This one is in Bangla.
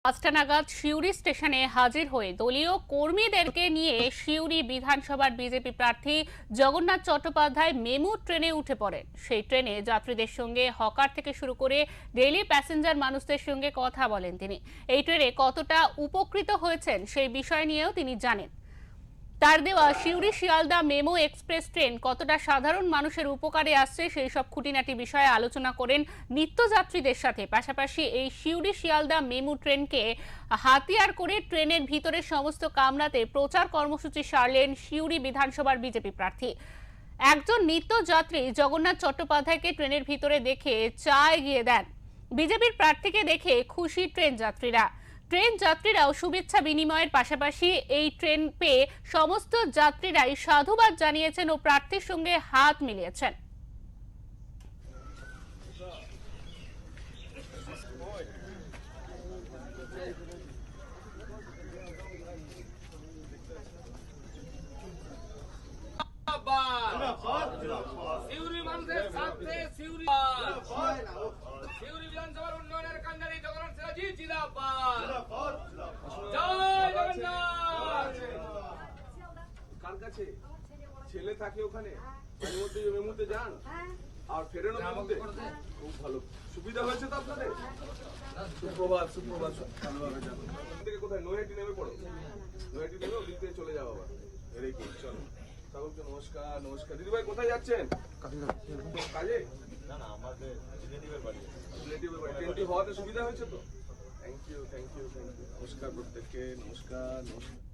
পাঁচটা নাগাদ সিউড়ি স্টেশনে হাজির হয়ে দলীয় কর্মীদেরকে নিয়ে সিউড়ি বিধানসভার বিজেপি প্রার্থী জগন্নাথ চট্টোপাধ্যায় মেমু ট্রেনে উঠে পড়েন। সেই ট্রেনে যাত্রীদের সঙ্গে হকার থেকে শুরু করে ডেইলি প্যাসেঞ্জার মানুষদের সঙ্গে কথা বলেন তিনি। এই ট্রেনে কতটা উপকৃত হয়েছেন সেই বিষয় নিয়েও তিনি জানেন। তার দেওয়া Suri Sealdah memo express train কতটা সাধারণ মানুষের উপকারে আসছে সেই সব খুঁটিনাটি বিষয়ে আলোচনা করেন নিত্যযাত্রীদের সাথে। পাশাপাশি এই সিউড়ি শিয়ালদা মেমো ট্রেনকে হাতিয়ার করে ট্রেনের ভিতরে সমস্ত কামরাতে প্রচার কর্মসূচি সারলেন সিউড়ি বিধানসভার বিজেপি প্রার্থী। একজন নিত্যযাত্রী জগন্নাথ চট্টোপাধ্যায়কে ট্রেনের ভিতরে দেখে চা এগিয়ে দেন। বিজেপির প্রার্থীকে দেখে খুশি ট্রেন যাত্রীরাও শুভেচ্ছা বিনিময়ের পাশাপাশি এই ট্রেন পেয়ে সমস্ত যাত্রীরাই সাধুবাদ জানিয়েছেন ও প্রার্থীর সঙ্গে হাত মিলিয়েছেন। সিউড়ি মানুষের স্বার্থে সিউড়ি বিধানসভার উন্নয়নের কান্ডারি জগন্নাথ জি জিন্দাবাদ। জয় জগন্নাথ। কার কাছে ছেলে থাকে ওখানে মাঝে মধ্যে মেমুতে যান আর ফেরেন মেমুতে। খুব ভালো সুবিধা হয়েছে তো আপনাদের। সুপ্রভাত সুপ্রভাত। ভালোভাবে যাবো থেকে কোথায় নৈহাটি নেমে পড়ো। নৈহাটি নেমে ওদিক থেকে চলে যাও আবার। Very good. চলো সকলকে নমস্কার। নমস্কার দিদিভাই, কোথায় যাচ্ছেন? কাজে না না, আমাদের রিলেটিভের বাড়ি। রিলেটিভের বাড়ি। ট্রেনটি হওয়াতে সুবিধা হয়েছে তো। Thank you thank you thank you. নমস্কার প্রত্যেককে। নমস্কার নমস্কার।